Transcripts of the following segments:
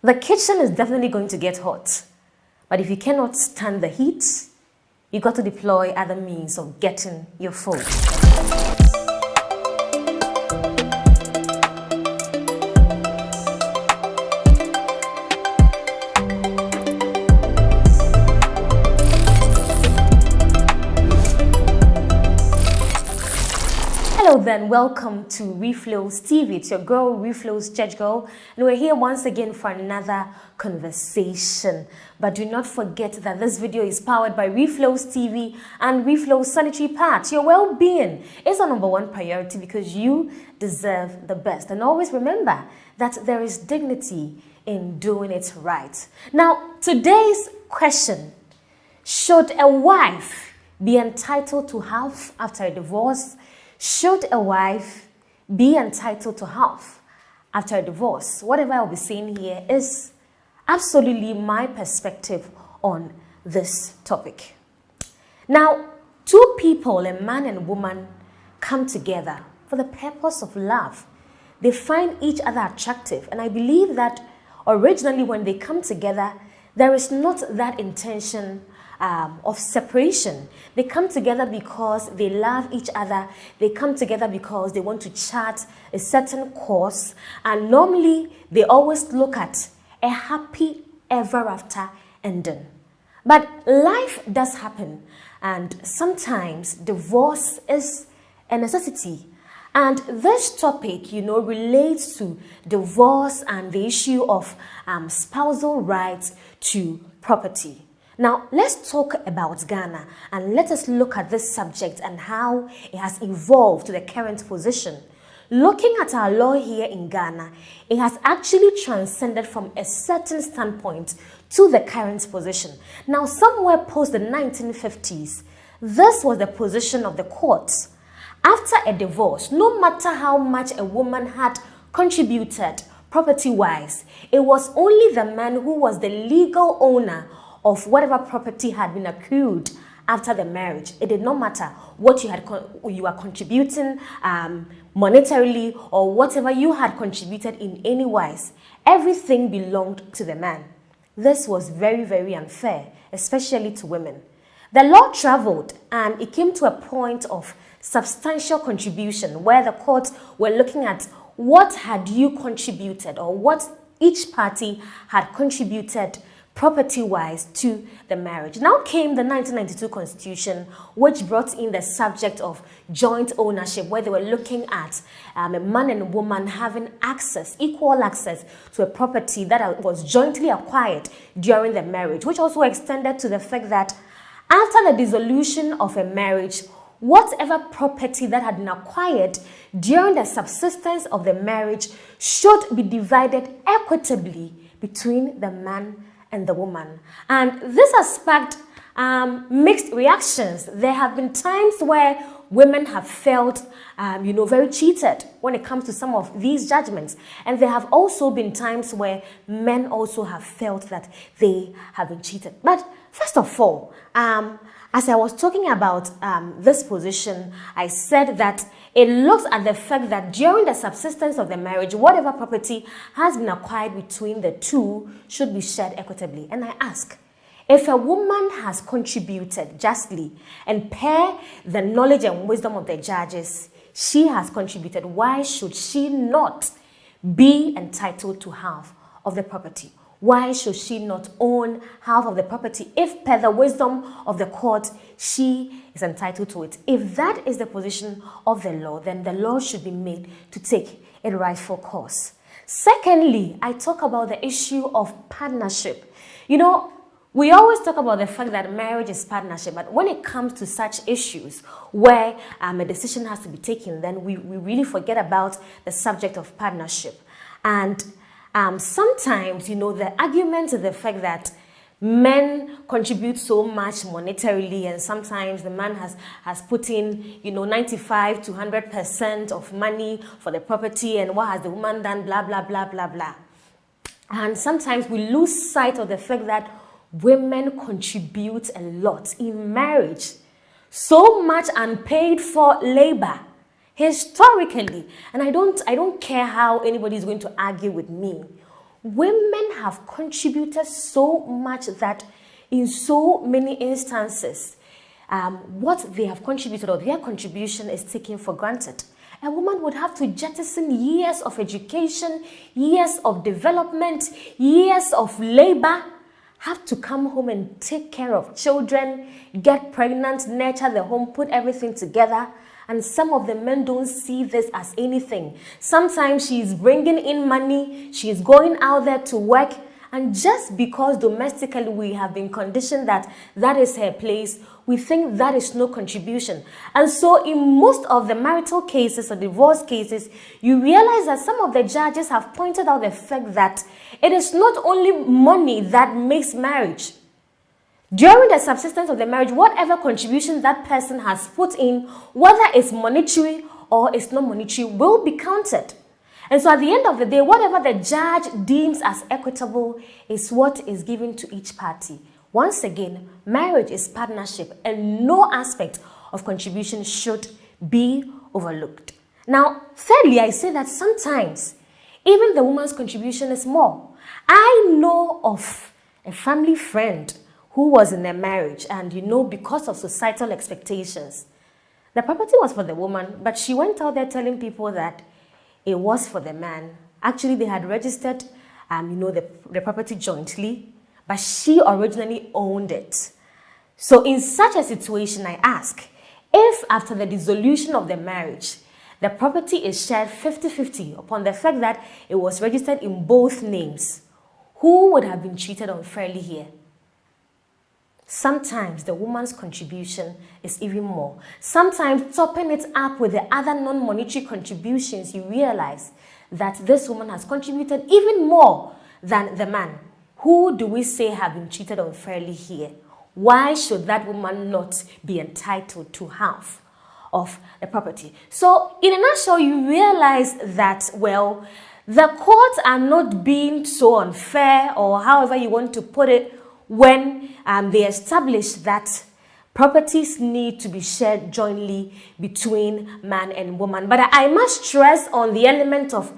The kitchen is definitely going to get hot. But if you cannot stand the heat, you got to deploy other means of getting your food. Hello then, welcome to REFLO'S TV. It's your girl, REFLO'S Church Girl, and we're here once again for another conversation. But do not forget that this video is powered by REFLO'S TV and REFLO'S Sanitary pads. Your well-being is our number one priority because you deserve the best. And always remember that there is dignity in doing it right. Now, today's question: should a wife be entitled to half after a divorce? Should a wife be entitled to half after a divorce? Whatever I'll be saying here is absolutely my perspective on this topic. Now, two people, a man and a woman, come together for the purpose of love. They find each other attractive, and I believe that originally when they come together, there is not that intention of separation. They come together because they love each other. They come together because they want to chart a certain course. And normally, they always look at a happy ever after ending. But life does happen. And sometimes divorce is a necessity. And this topic, relates to divorce and the issue of spousal rights to property. Now, let's talk about Ghana and let us look at this subject and how it has evolved to the current position. Looking at our law here in Ghana, it has actually transcended from a certain standpoint to the current position. Now, somewhere post the 1950s, this was the position of the courts. After a divorce, no matter how much a woman had contributed property-wise, it was only the man who was the legal owner of whatever property had been accrued after the marriage. It did not matter what you were contributing monetarily or whatever you had contributed in any wise. Everything belonged to the man. This was very, very unfair, especially to women. The law traveled and it came to a point of substantial contribution where the courts were looking at what had you contributed or what each party had contributed property-wise to the marriage. Now came the 1992 Constitution, which brought in the subject of joint ownership, where they were looking at a man and a woman having access, equal access to a property that was jointly acquired during the marriage, which also extended to the fact that after the dissolution of a marriage, whatever property that had been acquired during the subsistence of the marriage should be divided equitably between the man and the woman. And this has sparked mixed reactions. There have been times where women have felt, very cheated when it comes to some of these judgments. And there have also been times where men also have felt that they have been cheated. But first of all, as I was talking about this position, I said that it looks at the fact that during the subsistence of the marriage, whatever property has been acquired between the two should be shared equitably. And I ask, if a woman has contributed justly and per the knowledge and wisdom of the judges, she has contributed, why should she not be entitled to half of the property? Why should she not own half of the property if per the wisdom of the court, she is entitled to it? If that is the position of the law, then the law should be made to take its rightful course. Secondly, I talk about the issue of partnership. We always talk about the fact that marriage is partnership, but when it comes to such issues where a decision has to be taken, then we really forget about the subject of partnership. And sometimes, the argument is the fact that men contribute so much monetarily, and sometimes the man has put in, 95 to 100% of money for the property, and what has the woman done, blah, blah, blah, blah, blah. And sometimes we lose sight of the fact that women contribute a lot in marriage. So much unpaid for labor. Historically, and I don't care how anybody is going to argue with me. women have contributed so much that in so many instances, what they have contributed or their contribution is taken for granted. A woman would have to jettison years of education, years of development, years of labor, have to come home and take care of children, get pregnant, nurture the home, put everything together. And some of the men don't see this as anything. Sometimes she's bringing in money, she's going out there to work, and just because domestically we have been conditioned that that is her place, we think that is no contribution. And so in most of the marital cases or divorce cases, you realize that some of the judges have pointed out the fact that it is not only money that makes marriage. During the subsistence of the marriage, whatever contribution that person has put in, whether it's monetary or it's not monetary, will be counted. And so at the end of the day, whatever the judge deems as equitable is what is given to each party. Once again, marriage is partnership and no aspect of contribution should be overlooked. Now, thirdly, I say that sometimes even the woman's contribution is more. I know of a family friend who was in a marriage and, because of societal expectations, the property was for the woman, but she went out there telling people that it was for the man. Actually, they had registered, the property jointly, but she originally owned it. So in such a situation, I ask, if after the dissolution of the marriage, the property is shared 50-50 upon the fact that it was registered in both names, who would have been treated unfairly here? Sometimes the woman's contribution is even more. Sometimes topping it up with the other non-monetary contributions, you realize that this woman has contributed even more than the man. Who do we say have been treated unfairly here? Why should that woman not be entitled to half of the property? So in a nutshell, you realize that, well, the courts are not being so unfair, or however you want to put it, when they establish that properties need to be shared jointly between man and woman. But I must stress on the element of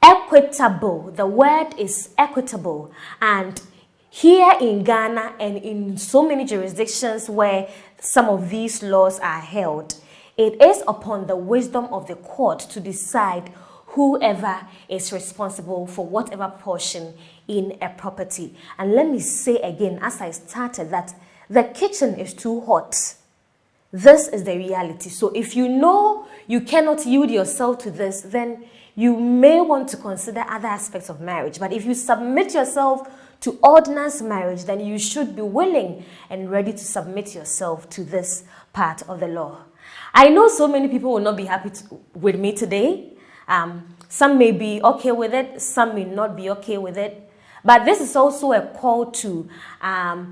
equitable. The word is equitable. And here in Ghana and in so many jurisdictions where some of these laws are held, it is upon the wisdom of the court to decide whoever is responsible for whatever portion in a property. And let me say again, as I started, that the kitchen is too hot. This is the reality. So if you know you cannot yield yourself to this, then you may want to consider other aspects of marriage. But if you submit yourself to ordinance marriage, then you should be willing and ready to submit yourself to this part of the law. I know so many people will not be happy with me today. Some may be okay with it, some may not be okay with it. But this is also a call to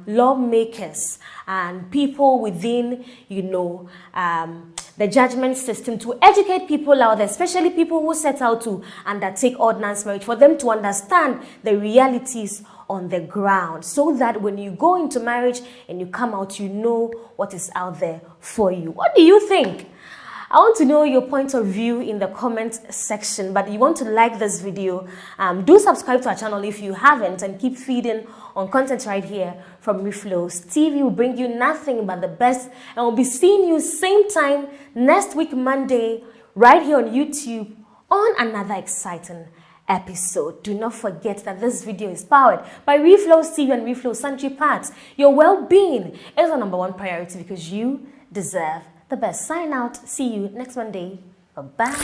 lawmakers and people within, the judgment system to educate people out there, especially people who set out to undertake ordinance marriage, for them to understand the realities on the ground, so that when you go into marriage and you come out, you know what is out there for you. What do you think? I want to know your point of view in the comment section, but you want to like this video, do subscribe to our channel if you haven't, and keep feeding on content right here from REFLO'S TV. Will bring you nothing but the best, and we'll be seeing you same time next week, Monday, right here on YouTube on another exciting episode. Do not forget that this video is powered by REFLO'S TV and REFLO'S Sanitary Pads. Your well-being is our #1 priority because you deserve the best. Sign out. See you next Monday. Bye-bye.